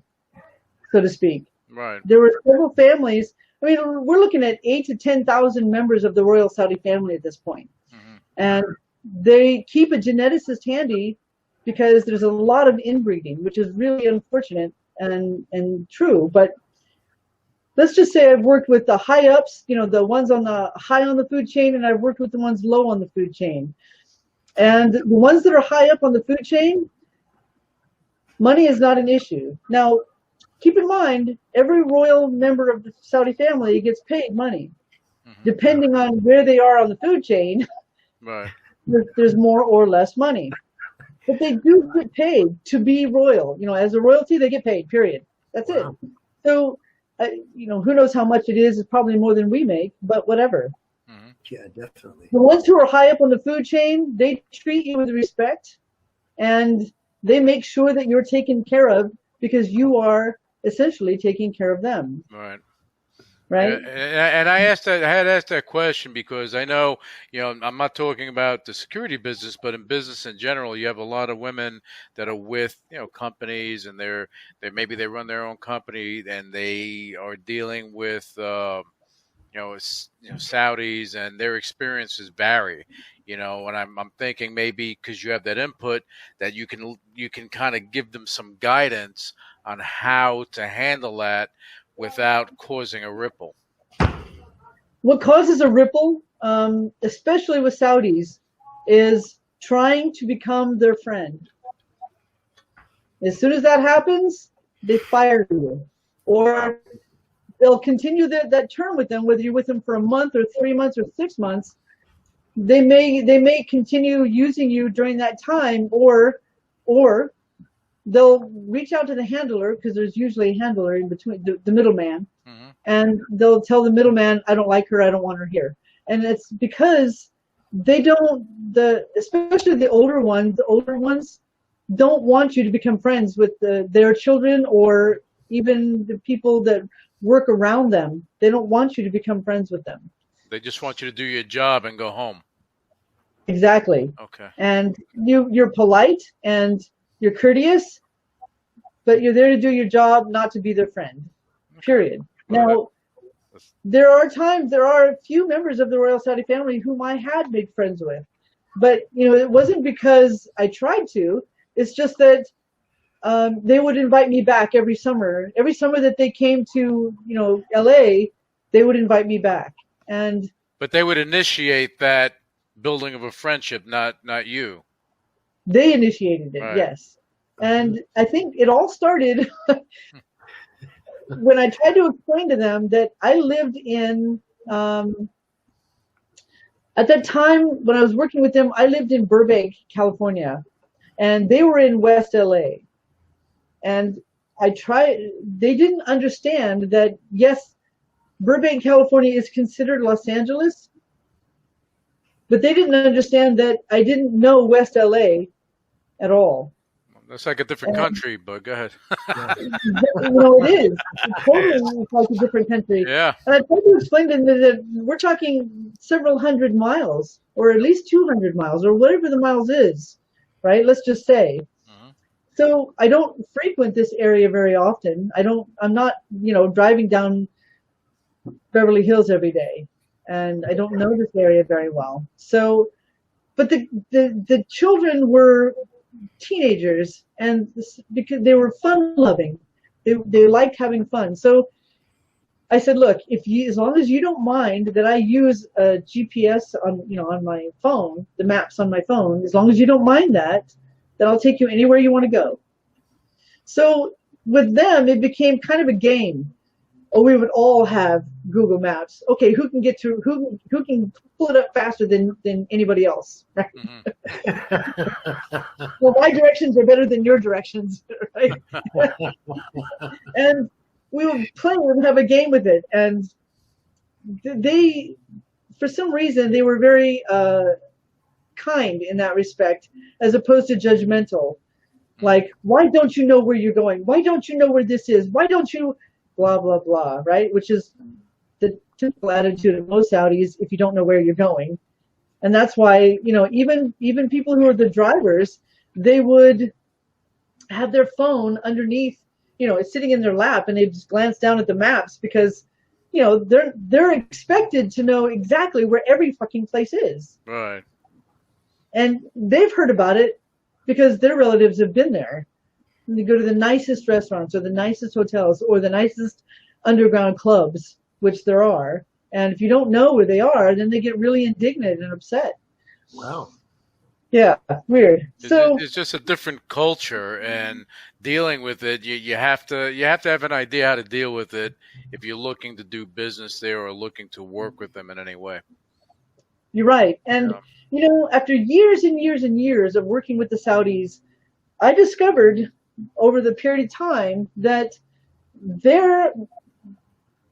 so to speak. Right. There were several families. I mean, we're looking at 8,000 to 10,000 members of the Royal Saudi family at this point. Mm-hmm. And they keep a geneticist handy because there's a lot of inbreeding, which is really unfortunate and true. But let's just say I've worked with the high ups, the ones on the high on the food chain, and I've worked with the ones low on the food chain. And the ones that are high up on the food chain, money is not an issue. Now, keep in mind, every royal member of the Saudi family gets paid money. Depending on where they are on the food chain, Right. there's more or less money. But they do get paid to be royal. You know, as a royalty, they get paid, period. That's it. So, you know, who knows how much it is? It's probably more than we make, but whatever. Yeah, definitely. The ones who are high up on the food chain, they treat you with respect, and they make sure that you're taken care of because you are essentially taking care of them. Right. Right? And I had asked that question because I know, you know, I'm not talking about the security business, but in business in general, you have a lot of women that are with, you know, companies, and they maybe they run their own company and they are dealing with, Saudis, and their experiences vary. You know, and I'm thinking maybe because you have that input that you can kind of give them some guidance on how to handle that without causing a ripple. What causes a ripple, especially with Saudis, is trying to become their friend. As soon as that happens, they fire you, or they'll continue that term with them, whether you're with them for a month or 3 months or 6 months. They may continue using you during that time, or they'll reach out to the handler, because there's usually a handler in between, the middleman, and they'll tell the middleman, I don't like her, I don't want her here. And it's because they don't, especially the older ones don't want you to become friends with their children, or even the people that work around them. They don't want you to become friends with them. They just want you to do your job and go home. Exactly. Okay. And you're polite and you're courteous, but you're there to do your job, not to be their friend. Period. Now, there are a few members of the royal Saudi family whom I had made friends with, but it wasn't because I tried to. It's just that they would invite me back every summer. Every summer that they came to LA, they would invite me back. But they would initiate that building of a friendship, not you. They initiated it, right. Yes. And I think it all started when I tried to explain to them that I lived in, at that time when I was working with them, I lived in Burbank, California, and they were in West LA. And they didn't understand that, yes, Burbank, California is considered Los Angeles, but they didn't understand that I didn't know West LA at all. That's like a different country, but go ahead. It is. It's totally like a different country. Yeah. And I tried to explain to them that we're talking several hundred miles, or at least 200 miles, or whatever the miles is, right? Let's just say. So I don't frequent this area very often. I'm not, driving down Beverly Hills every day, and I don't know this area very well. So, but the children were teenagers, and because they were fun loving, they liked having fun. So I said, look, as long as you don't mind that I use a GPS on my phone, the maps on my phone, as long as you don't mind that, then I'll take you anywhere you want to go. So with them, it became kind of a game. Oh, we would all have Google Maps. Okay, who can who can pull it up faster than anybody else, right? Well, my directions are better than your directions, right? And we would play and have a game with it. And they, for some reason, they were very kind in that respect, as opposed to judgmental. Like, why don't you know where you're going? Why don't you know where this is? Why don't you blah, blah, blah, right? Which is the typical attitude of most Saudis if you don't know where you're going. And that's why, even people who are the drivers, they would have their phone underneath, it's sitting in their lap, and they just glance down at the maps because, they're expected to know exactly where every fucking place is. Right. And they've heard about it because their relatives have been there. And they go to the nicest restaurants, or the nicest hotels, or the nicest underground clubs, which there are. And if you don't know where they are, then they get really indignant and upset. Wow. Yeah, weird. So It's just a different culture, and dealing with it, you have to have an idea how to deal with it if you're looking to do business there or looking to work with them in any way. you're right. And, Yeah. after years and years and years of working with the Saudis, I discovered over the period of time that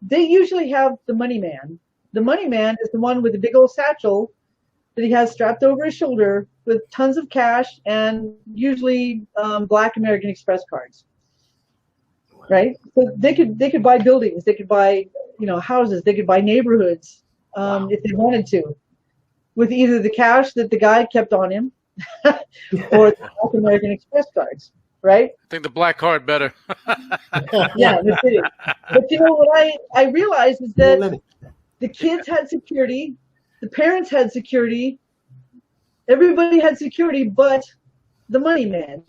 they usually have the money man. The money man is the one with the big old satchel that he has strapped over his shoulder with tons of cash and usually black American Express cards. Right? So they could buy buildings, they could buy houses, they could buy neighborhoods if they wanted to, with either the cash that the guy kept on him or the black American Express cards. Right? I think the black card better. Yeah, no kidding. But what I realized is that the kids had security, the parents had security, everybody had security but the money man.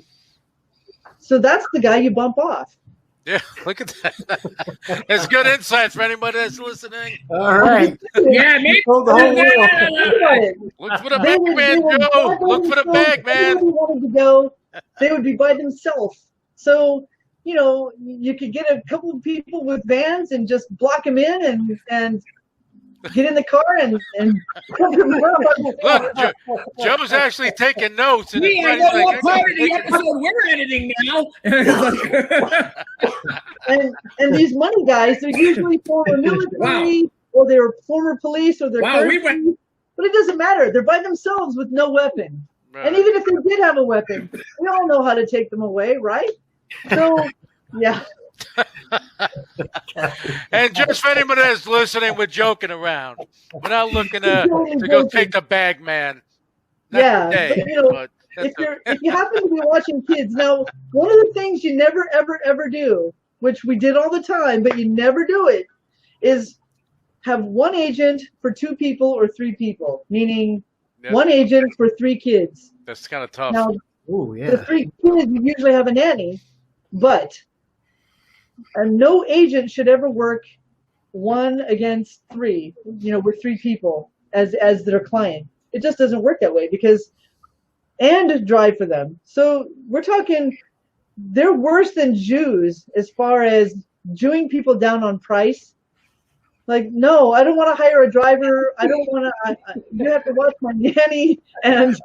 So that's the guy you bump off. Yeah, look at that. That's good insights for anybody that's listening. All right. Yeah, me. Told the whole world. Look for the bag man, Joe. Look for the bag man. If they wanted to go, they would be by themselves. So, you could get a couple of people with vans and just block them in and get in the car and come to the Look, Joe's actually taking notes. And Me, I it's know like, what part of the episode we're editing now. and these money guys, they're usually former military or they're former police or they're current police. But it doesn't matter. They're by themselves with no weapon. Right. And even if they did have a weapon, we all know how to take them away, right? So, yeah. And just for anybody that's listening, we're joking around. We're not looking to go take the bag man. Not Yeah, today, but, but if you happen to be watching kids, now one of the things you never ever ever do, which we did all the time, but you never do it, is have one agent for 2 people or 3 people, meaning one agent for 3 kids. That's kind of tough. Now, Oh, yeah. the 3 kids usually have a nanny, but no agent should ever work 1 against 3, with 3 people as their client. It just doesn't work that way and drive for them. So we're talking, they're worse than Jews as far as Jewing people down on price. Like, no, I don't want to hire a driver. I don't want to, you have to watch my nanny and,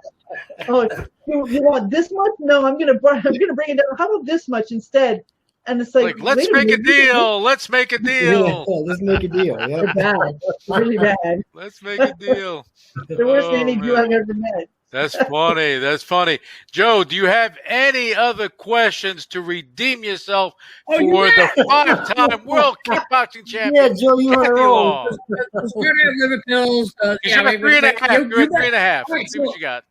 oh, you want this much? No, I'm gonna bring it down. How about this much instead? And it's like let's make a deal. Let's make a deal. Yeah, let's make a deal. Yeah. They're bad. Really bad. Let's make a deal. The worst nanny man. Jew I've ever met. That's funny. That's funny. Joe, do you have any other questions to redeem yourself for the 5-time world kickboxing champion? Yeah, Joe, you heard it wrong. Liver pills. You got 3.5. You're at 3.5. Right, Let's see what you got.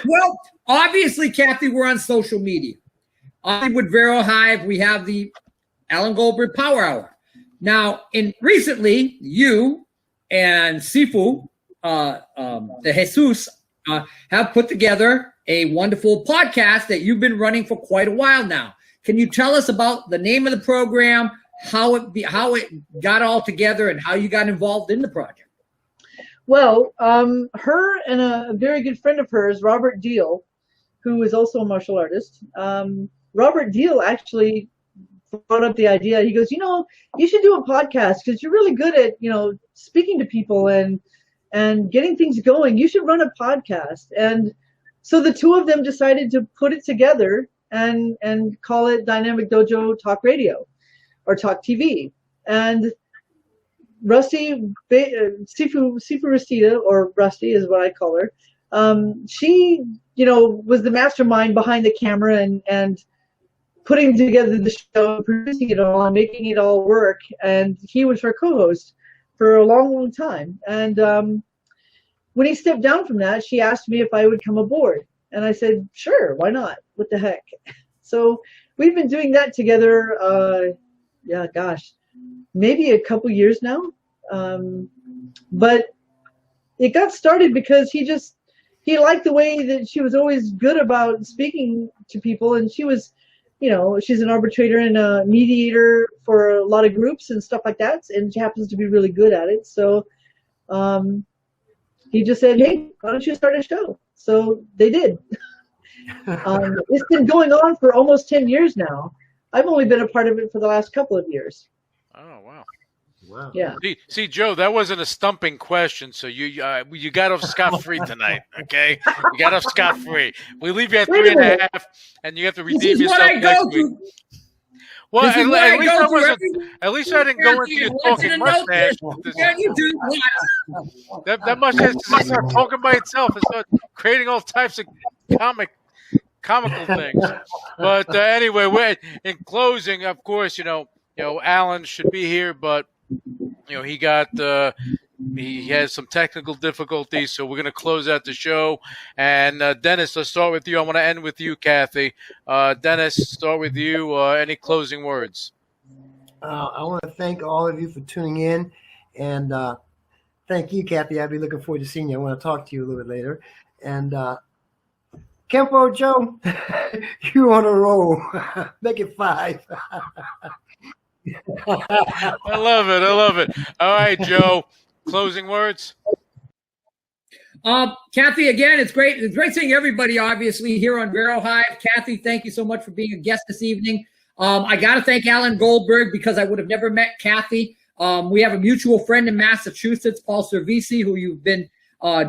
Well, obviously, Kathy, we're on social media. With Vero Hive, we have the Alan Goldberg Power Hour. Now, recently, you and Sifu, the Jesus, have put together a wonderful podcast that you've been running for quite a while now. Can you tell us about the name of the program, how it got all together, and how you got involved in the project? Well, her and a very good friend of hers, Robert Deal, who is also a martial artist. Robert Deal actually brought up the idea. He goes, you should do a podcast because you're really good at, speaking to people and getting things going. You should run a podcast. And so the 2 of them decided to put it together and call it Dynamic Dojo Talk Radio or Talk TV. And Rusty, Sifu Rastida, or Rusty is what I call her, she, was the mastermind behind the camera and putting together the show, producing it all, and making it all work. And he was her co-host for a long, long time. And when he stepped down from that, she asked me if I would come aboard. And I said, sure, why not? What the heck? So we've been doing that together, maybe a couple years now. But it got started because he liked the way that she was always good about speaking to people. And she was, she's an arbitrator and a mediator for a lot of groups and stuff like that. And she happens to be really good at it. So he just said, hey, why don't you start a show? So they did. It's been going on for almost 10 years now. I've only been a part of it for the last couple of years. Oh, wow. Wow. Yeah. See, Joe, that wasn't a stumping question, so you got off scot-free tonight, okay? You got off scot-free. We leave you at Wait a 3.5, and you have to This redeem is what yourself I next go week. to. Well, This is what I go through every at least I didn't go into your talking mustache. Yeah, you do. What? That mustache doesn't start talking by itself. It starts creating all types of comical things. But anyway, we're in closing. Of course, Alan should be here, but he has some technical difficulties, so we're going to close out the show. And Dennis, let's start with you. I want to end with you, Kathy. Dennis, start with you. Any closing words? I want to thank all of you for tuning in, and thank you, Kathy. I'll be looking forward to seeing you. I want to talk to you a little bit later. And Kempo Joe, you on a roll. Make it 5. I love it. All right, Joe. Closing words. Kathy, again, it's great. It's great seeing everybody, obviously, here on Vero Hive. Kathy, thank you so much for being a guest this evening. I got to thank Alan Goldberg because I would have never met Kathy. We have a mutual friend in Massachusetts, Paul Servici, who you've been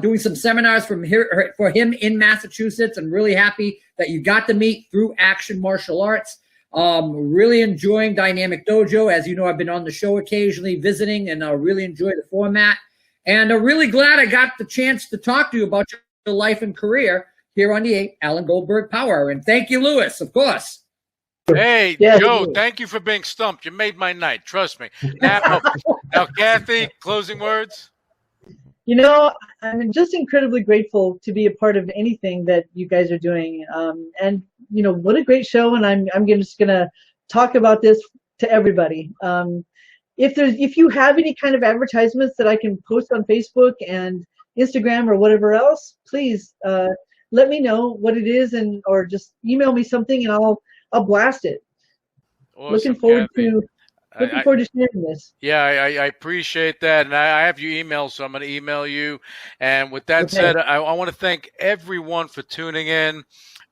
doing some seminars for him in Massachusetts. I'm really happy that you got to meet through Action Martial Arts. Really enjoying Dynamic Dojo. As you know, I've been on the show occasionally visiting, and I really enjoy the format. And I'm really glad I got the chance to talk to you about your life and career here on the Alan Goldberg Power Hour. And thank you, Lewis, of course. Hey, Yeah, Joe, thank you for being stumped. You made my night. Trust me. Now, Kathy, closing words? I'm just incredibly grateful to be a part of anything that you guys are doing. And what a great show. And I'm just going to talk about this to everybody. If you have any kind of advertisements that I can post on Facebook and Instagram or whatever else, please let me know what it is, or just email me something and I'll blast it. Awesome, Looking forward Kathy. to sharing this. Yeah, I appreciate that. And I have your email, so I'm going to email you. And with that Okay. said, I want to thank everyone for tuning in.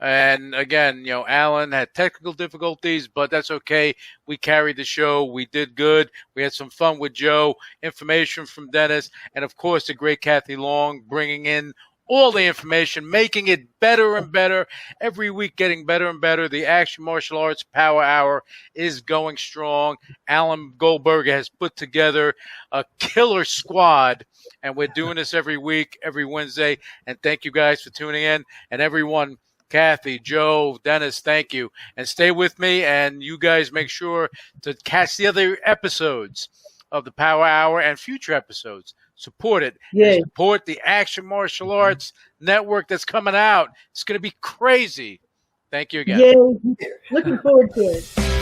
And again, Alan had technical difficulties, but that's okay. We carried the show. We did good. We had some fun with Joe, information from Dennis, and of course, the great Kathy Long bringing in all the information, making it better and better every week, getting better and better. The Action Martial Arts Power Hour is going strong. Alan Goldberg has put together a killer squad, and we're doing this every week, every Wednesday. And thank you guys for tuning in. And everyone, Kathy, Joe, Dennis, thank you. And stay with me, and you guys make sure to catch the other episodes of the Power Hour and future episodes. Support it. Yay. Support the Action Martial Arts Network that's coming out. It's going to be crazy. Thank you again. Yay. Looking forward to it.